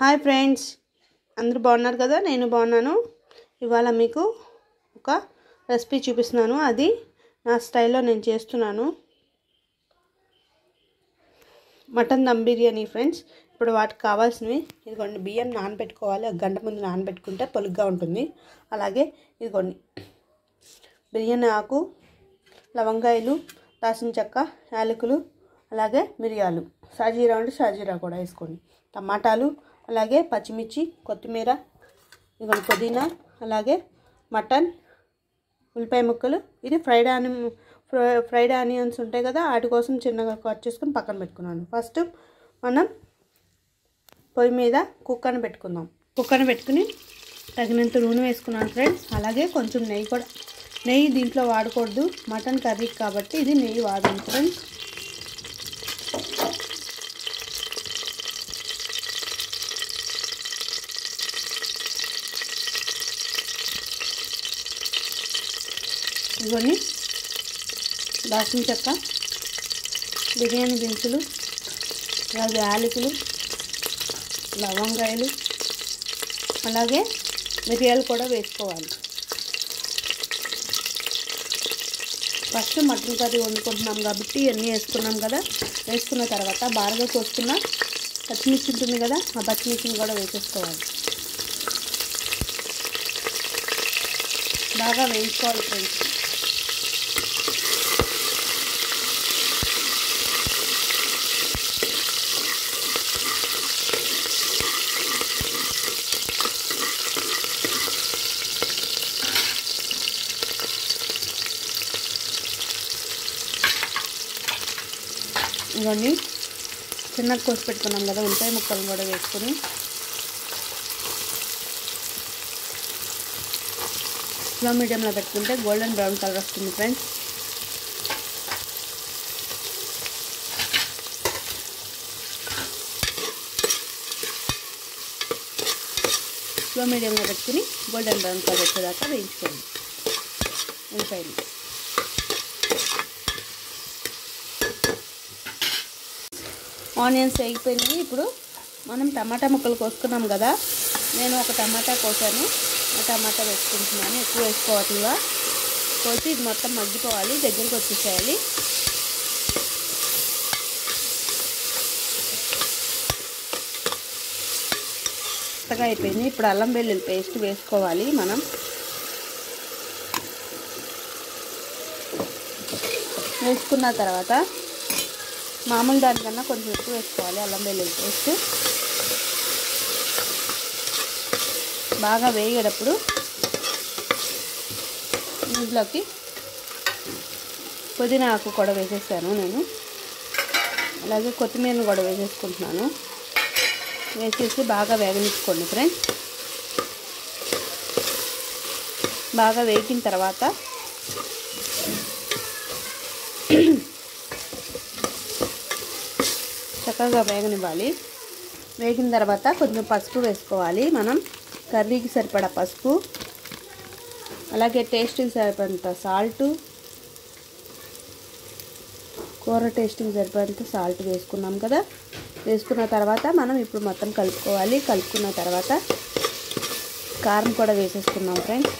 Hi friends, అందరూ బాగున్నారు కదా? నేను బాగున్నాను. ఇవాళ మీకు ఒక రెసిపీ చూపిస్తున్నాను. అది నా స్టైల్లో నేను చేస్తున్నాను. Mutton dum biryani friends. ఇప్పుడు వాటికి కావాల్సినవి ఇదిగోండి. బియ్యం నానబెట్టుకోవాలి. ఒక గంట ముందు నానబెట్టుకుంటే పొలుగ్గా ఉంటుంది. అలాగే ఇదిగోండి బిర్యానీ ఆకు, లవంగాయలు, దాల్చిన చెక్క, యాలకులు, అలాగే మిరియాలు, షాజీరా ఉంటే షాజీరా కూడా వేసుకోండి. టమాటాలు, అలాగే పచ్చిమిర్చి, కొత్తిమీర, ఇదిగోండి పుదీనా, అలాగే మటన్, ఉల్లిపాయ ముక్కలు. ఇది ఫ్రైడ్ ఆనియన్స్ ఉంటాయి కదా, వాటి కోసం చిన్నగా కట్ చేసుకుని పక్కన పెట్టుకున్నాను. ఫస్ట్ మనం పొయ్యి మీద కుక్కర్ని పెట్టుకుందాం. కుక్కర్ని పెట్టుకుని తగినంత నూనె వేసుకున్నాను ఫ్రెండ్స్. అలాగే కొంచెం నెయ్యి కూడా. నెయ్యి దీంట్లో వాడకూడదు, మటన్ కర్రీ కాబట్టి ఇది నెయ్యి వాడండి ఫ్రెండ్స్. ఇవన్నీ దాల్చిన చెక్క, బిర్యానీ దినుసులు, అలాగే యాలకులు, లవంగాయలు, అలాగే మిరియాలు కూడా వేసుకోవాలి. ఫస్ట్ మటన్ కర్రీ వండుకుంటున్నాం కాబట్టి ఇవన్నీ వేసుకున్నాం కదా. వేసుకున్న తర్వాత బాగా కోసుకున్న పచ్చిమిర్చి ఉంటుంది కదా, ఆ పచ్చిమిర్చిని కూడా వేసేసుకోవాలి. బాగా వేయించుకోవాలి ఫ్రెండ్స్. ఇవన్నీ చిన్నగా కోసి పెట్టుకున్నాం కదా, ఉల్లిపాయ ముక్కలను కూడా వేసుకొని స్లో మీడియంలో పెట్టుకుంటే గోల్డెన్ బ్రౌన్ కలర్ వస్తుంది ఫ్రెండ్స్. స్లో మీడియంలో పెట్టుకుని గోల్డెన్ బ్రౌన్ కలర్ వచ్చేదాకా వేయించుకోండి ఉల్లిపాయలు. ఆనియన్స్ వేగిపోయినాయి. ఇప్పుడు మనం టమాటా ముక్కలు కోసుకున్నాం కదా, నేను ఒక టమాటా కోసాను. ఆ టమాటా వేసుకుంటున్నాను. ఎక్కువ వేసుకోవట్లుగా కోసి ఇది మొత్తం మగ్గిపోవాలి, దగ్గరికి వచ్చేసేయాలి. కొత్తగా అయిపోయింది. ఇప్పుడు అల్లం వెల్లుల్లి పేస్ట్ వేసుకోవాలి. మనం వేసుకున్న తర్వాత మామూలు దానికన్నా కొంచెం ఎక్కువ వేసుకోవాలి అల్లం వెల్లుల్లి పేస్ట్. బాగా వేగేటప్పుడు ఇందులోకి పుదీనా ఆకు కూడా వేసేసాను నేను. అలాగే కొత్తిమీరను కూడా వేసేసుకుంటున్నాను. వేసేసి బాగా వేగనిచ్చుకోండి ఫ్రెండ్స్. బాగా వేగిన తర్వాత చక్కగా వేగనివ్వాలి. వేగిన తర్వాత కొంచెం పసుపు వేసుకోవాలి. మనం కర్రీకి సరిపడా పసుపు, అలాగే టేస్ట్కి సరిపడంత సాల్టు, కూర టేస్ట్కి సరిపడంత సాల్ట్ వేసుకున్నాం కదా. వేసుకున్న తర్వాత మనం ఇప్పుడు మొత్తం కలుపుకోవాలి. కలుపుకున్న తర్వాత కారం కూడా వేసేసుకున్నాం ఫ్రెండ్స్.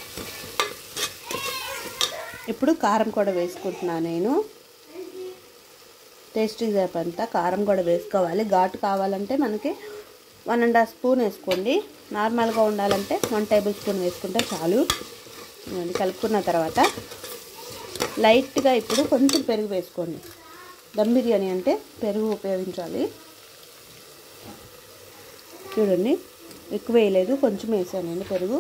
ఇప్పుడు కారం కూడా వేసుకుంటున్నాను నేను. టేస్ట్కి సరిపడంత కారం కూడా వేసుకోవాలి. ఘాటు కావాలంటే మనకి 1.5 స్పూన్ వేసుకోండి. నార్మల్గా ఉండాలంటే 1 టేబుల్ స్పూన్ వేసుకుంటే చాలు. కలుపుకున్న తర్వాత లైట్గా ఇప్పుడు కొంచెం పెరుగు వేసుకోండి. దమ్ బిర్యానీ అంటే పెరుగు ఉపయోగించాలి. చూడండి, ఎక్కువ వేయలేదు, కొంచెం వేసానండి పెరుగు.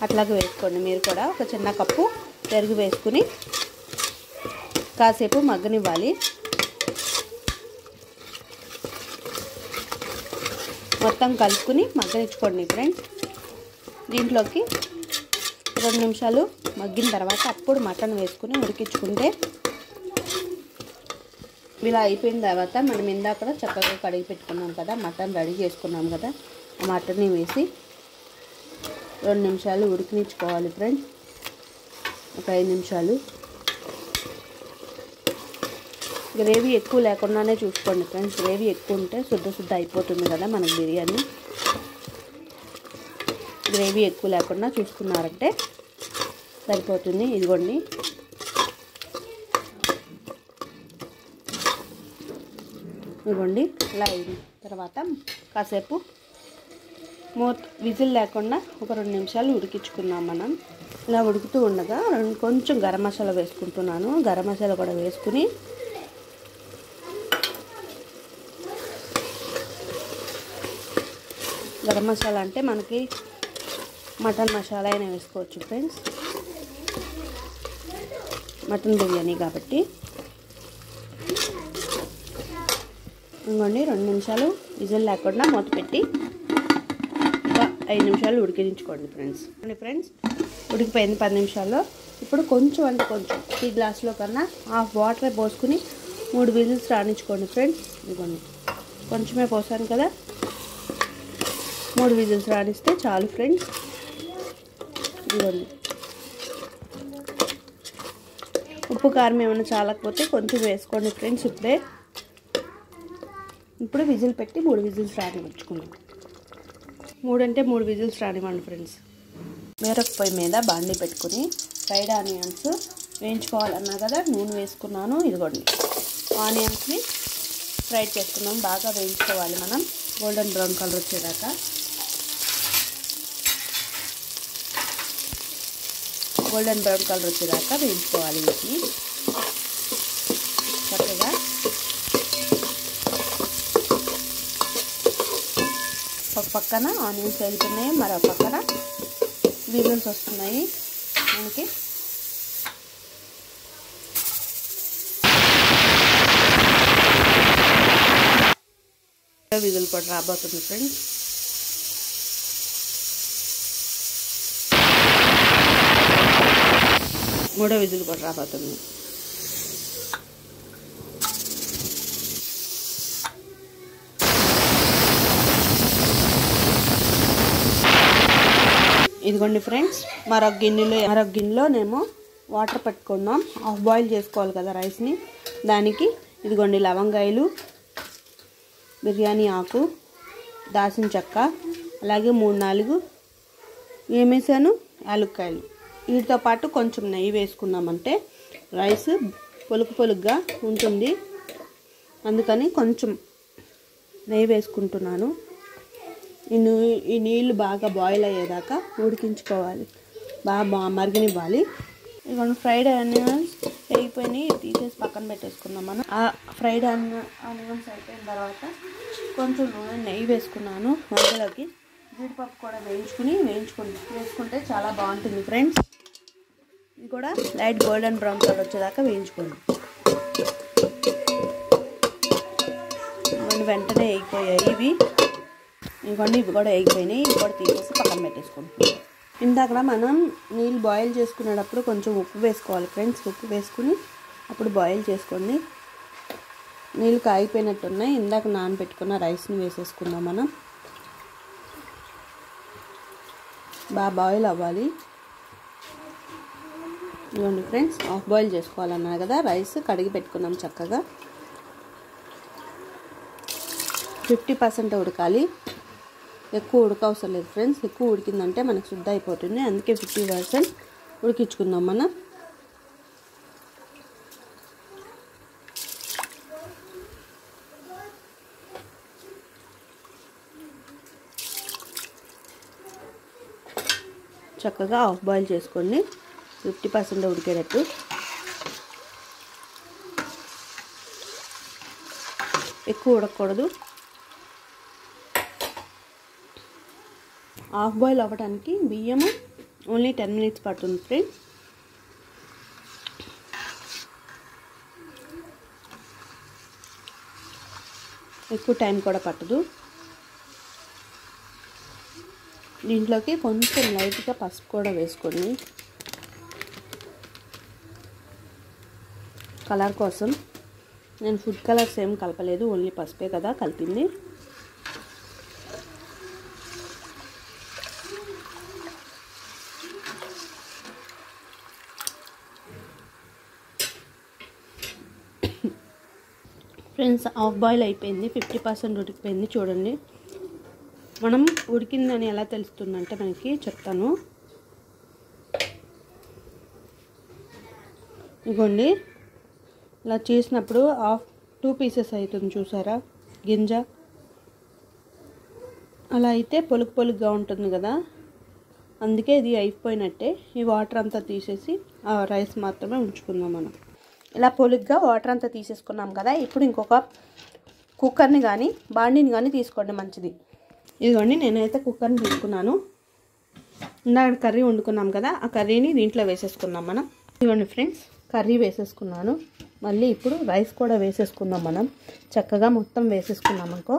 అట్లాగే వేసుకోండి మీరు కూడా. ఒక చిన్న కప్పు పెరుగు వేసుకుని కాసేపు మగ్గనివ్వాలి. మొత్తం కలుపుకుని మగ్గనిచ్చుకోండి ఫ్రెండ్స్. దీంట్లోకి 2 నిమిషాలు మగ్గిన తర్వాత అప్పుడు మటన్ వేసుకుని ఉడికించుకుంటే ఇలా అయిపోయిన తర్వాత మనం ఇందాక చక్కగా కడిగి పెట్టుకున్నాం కదా, మటన్ రెడీ చేసుకున్నాం కదా, ఆ మటన్ని వేసి 2 నిమిషాలు ఉడికించుకోవాలి ఫ్రెండ్స్. ఒక 5 నిమిషాలు గ్రేవీ ఎక్కువ లేకుండానే చూసుకోండి ఫ్రెండ్స్. గ్రేవీ ఎక్కువ ఉంటే శుద్ధ అయిపోతుంది కదా మనకు బిర్యానీ. గ్రేవీ ఎక్కువ లేకుండా చూసుకున్నారంటే సరిపోతుంది. ఇదిగోండి ఇలా అయిన తర్వాత కాసేపు విజిల్ లేకుండా ఒక 2 నిమిషాలు ఉడికించుకుందాం మనం. ఇలా ఉడుకుతూ ఉండగా కొంచెం గరం మసాలా వేసుకుంటున్నాను. గరం మసాలా కూడా వేసుకుని గరం మసాలా అంటే మనకి మటన్ మసాలా అయినా వేసుకోవచ్చు ఫ్రెండ్స్. మటన్ బిర్యానీ కాబట్టి. ఇంకోండి 2 నిమిషాలు విజిల్ లేకుండా మూత పెట్టి 5 నిమిషాలు ఉడికించుకోండి ఫ్రెండ్స్. ఉడికిపోయింది 10 నిమిషాల్లో. ఇప్పుడు కొంచెం టీ గ్లాస్లో కన్నా హాఫ్ వాటర్ పోసుకుని 3 విజిల్స్ రాణించుకోండి ఫ్రెండ్స్. ఇదిగోండి కొంచెమే పోసాను కదా, 3 విజిల్స్ రాణిస్తే చాలు ఫ్రెండ్స్. ఇదిగోండి ఉప్పు కారం ఏమైనా చాలకపోతే కొంచెం వేసుకోండి ఫ్రెండ్స్. ఇప్పుడు విజిల్ పెట్టి 3 విజిల్స్ రానివ్వండి. 3 విజిల్స్ రానివ్వండి ఫ్రెండ్స్. వేరొక పొయ్యి మీద బాండీ పెట్టుకుని ఫ్రైడ్ ఆనియన్స్ వేయించుకోవాలన్నా కదా, నూనె వేసుకున్నాను. ఇదిగోండి ఆనియన్స్ని ఫ్రై చేసుకున్నాం. బాగా వేయించుకోవాలి మనం, గోల్డెన్ బ్రౌన్ కలర్ వచ్చేదాకా. వేయించుకోవాలి వీటిని చక్కగా. ఒక పక్కన ఆనియన్స్ వేగుతున్నాయి, మరో పక్కన విజిల్స్ వస్తున్నాయి మనకి. విజిల్ కూడా రాబోతుంది ఫ్రెండ్స్. మూడో విజిల్ కూడా రాబోతుంది. ఇదిగోండి ఫ్రెండ్స్, మరొక గిన్నెలోనేమో వాటర్ పెట్టుకుందాం. హాఫ్ బాయిల్ చేసుకోవాలి కదా రైస్ని. దానికి ఇదిగోండి లవంగాయలు, బిర్యానీ ఆకు, దాల్చిన చెక్క, అలాగే 3-4 ఏమేసాను యాలక్కాయలు. వీటితో పాటు కొంచెం నెయ్యి వేసుకున్నామంటే రైస్ పొలుకుగా ఉంటుంది. అందుకని కొంచెం నెయ్యి వేసుకుంటున్నాను. ఈ నీళ్ళు బాగా బాయిల్ అయ్యేదాకా ఉడికించుకోవాలి, బాగా మరిగనివ్వాలి. ఇదిగోండి ఫ్రైడ్ ఆనియన్స్ వేగిపోయినాయి, తీసేసి పక్కన పెట్టేసుకుందాం మనం. ఆ ఫ్రైడ్ ఆనియన్స్ అయిపోయిన తర్వాత కొంచెం నెయ్యి వేసుకున్నాను. అందులోకి జీడిపప్పు కూడా వేసుకుంటే చాలా బాగుంటుంది ఫ్రెండ్స్. ఇది కూడా లైట్ గోల్డెన్ బ్రౌన్ కలర్ వచ్చేదాకా వేయించుకోండి. వెంటనే వేగిపోయాయి ఇవి. ఇవి కూడా వేగిపోయినాయి. ఇవి కూడా తీసేసి పక్కన పెట్టేసుకుంటాం. ఇందాక మనం నీళ్ళు బాయిల్ చేసుకునేటప్పుడు కొంచెం ఉప్పు వేసుకోవాలి ఫ్రెండ్స్. ఉప్పు వేసుకుని అప్పుడు బాయిల్ చేసుకోండి. నీళ్ళు కాగిపోయినట్టున్నాయి. ఇందాక నానబెట్టుకున్న రైస్ని వేసేసుకుందాం మనం. బాగా బాయిల్ అవ్వాలి. ఇవ్వండి ఫ్రెండ్స్, హాఫ్ బాయిల్ చేసుకోవాలన్నా కదా రైస్. కడిగి పెట్టుకున్నాం చక్కగా. 50% ఉడకాలి, ఎక్కువ ఉడకవసరం లేదు ఫ్రెండ్స్. ఎక్కువ ఉడికిందంటే మనకు శుద్ధ అయిపోతుంది. అందుకే 50% ఉడికించుకుందాం మనం. చక్కగా హాఫ్ బాయిల్ చేసుకోండి, 50% ఉడికేటట్టు. ఎక్కువ ఉడకకూడదు. హాఫ్ బాయిల్ అవ్వడానికి బియ్యము ఓన్లీ 10 minutes పడుతుంది ఫ్రెండ్స్. ఎక్కువ టైం కూడా పట్టదు. దీంట్లోకి కొంచెం లైట్గా పసుపు కూడా వేసుకోండి కలర్ కోసం. నేను ఫుడ్ కలర్స్ ఏం కలపలేదు, ఓన్లీ పసుపే కదా కలిపింది. ఫ్రెండ్స్ హాఫ్ బాయిల్ అయిపోయింది, 50% ఉడికిపోయింది. చూడండి మనం ఉడికిందని ఎలా తెలుస్తుందంటే మనకి చెప్తాను. ఇదిగోండి ఇలా చేసినప్పుడు 2 పీసెస్ అవుతుంది చూసారా గింజ. అలా అయితే పొలుగు పొలుగుగా ఉంటుంది కదా, అందుకే ఇది అయిపోయినట్టే. ఈ వాటర్ అంతా తీసేసి ఆ రైస్ మాత్రమే ఉంచుకుందాం మనం. ఇలా పొలుగ్గా వాటర్ అంతా తీసేసుకున్నాం కదా, ఇప్పుడు ఇంకొక కుక్కర్ని కానీ బాండిని కానీ తీసుకోండి మంచిది. ఇదిగోండి నేనైతే కుక్కర్ని తీసుకున్నాను. ఇందాక కర్రీ వండుకున్నాం కదా, ఆ కర్రీని దీంట్లో వేసేసుకుందాం మనం. ఇదిగోండి ఫ్రెండ్స్ కర్రీ వేసేసుకున్నాను. మళ్ళీ ఇప్పుడు రైస్ కూడా వేసేసుకుందాం మనం. చక్కగా మొత్తం వేసేసుకున్నాం అనుకో.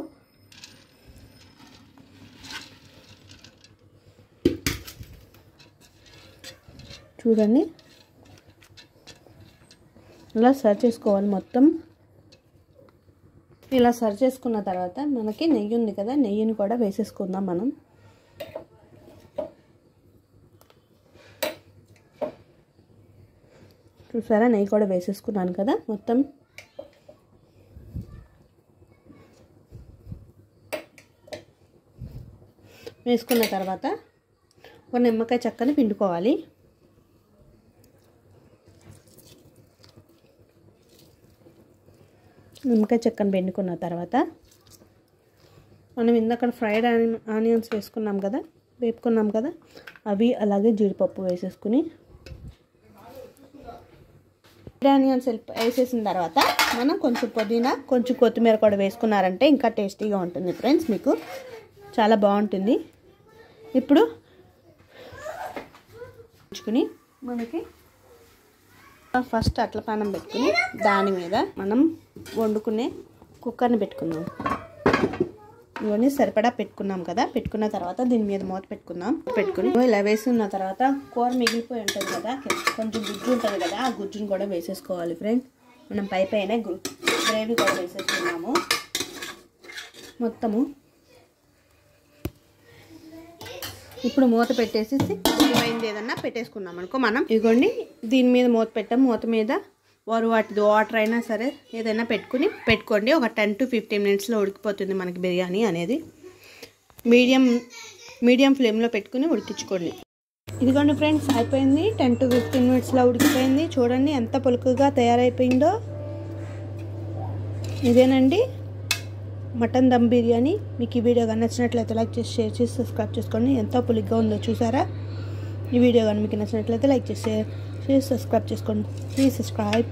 చూడండి ఇలా సర్వ్ చేసుకోవాలి మొత్తం. ఇలా సర్వ్ చేసుకున్న తర్వాత మనకి నెయ్యి ఉంది కదా, నెయ్యిని కూడా వేసేసుకుందాం మనం. చూసారా నెయ్యి కూడా వేసేసుకున్నాను కదా మొత్తం. వేసుకున్న తర్వాత ఒక నిమ్మకాయ చెక్కని పిండుకోవాలి. నిమ్మకాయ చెక్కను పిండుకున్న తర్వాత మనం ఇందాక ఫ్రైడ్ ఆనియన్స్ వేసుకున్నాం కదా, వేపుకున్నాం కదా, అవి అలాగే జీడిపప్పు వేసేసుకుని ఫ్రైడ్ ఆనియన్స్ వేసేసిన తర్వాత మనం కొంచెం పుదీనా కొంచెం కొత్తిమీర కూడా వేసుకున్నారంటే ఇంకా టేస్టీగా ఉంటుంది ఫ్రెండ్స్, మీకు చాలా బాగుంటుంది. ఇప్పుడు ఉంచుకుని మనకి ఫస్ట్ అట్ల పానం పెట్టుకుని దాని మీద మనం వండుకునే కుక్కర్ని పెట్టుకుందాం. ఇవన్నీ సరిపడా పెట్టుకున్నాం కదా, పెట్టుకున్న తర్వాత దీని మీద మూత పెట్టుకుని ఇలా వేసుకున్న తర్వాత కూర మిగిలిపోయి ఉంటుంది కదా, కొంచెం గుజ్జు ఉంటుంది కదా, ఆ గుజ్జును కూడా వేసేసుకోవాలి ఫ్రెండ్స్. మనం పైన గ్రేవీ కూడా వేసేసుకున్నాము మొత్తము. ఇప్పుడు మూత పెట్టేసి ఉడికిపోయింది ఏదన్నా పెట్టేసుకున్నాం అనుకో మనం. ఇదిగోండి దీని మీద మూత పెట్టాం. మూత మీద వాటిది వాటర్ అయినా సరే ఏదైనా పెట్టుకోండి. ఒక 10 to 15 minutesలో ఉడికిపోతుంది మనకి బిర్యానీ అనేది. మీడియం ఫ్లేమ్లో పెట్టుకుని ఉడికించుకోండి. ఇదిగోండి ఫ్రెండ్స్ అయిపోయింది, 10 to 15 minutesలో ఉడికిపోయింది. చూడండి ఎంత పులుకుగా తయారైపోయిందో. ఇదేనండి మటన్ దమ్ బిర్యానీ. మీకు ఈ వీడియో కానీ నచ్చినట్లయితే లైక్ చేసి షేర్ చేసి సబ్స్క్రైబ్ చేసుకోండి. ఎంతో పులిగ్గా ఉందో చూసారా. ఈ వీడియో కానీ మీకు నచ్చినట్లయితే లైక్ చేసి షేర్ చేసి సబ్స్క్రైబ్ చేసుకోండి. Please subscribe.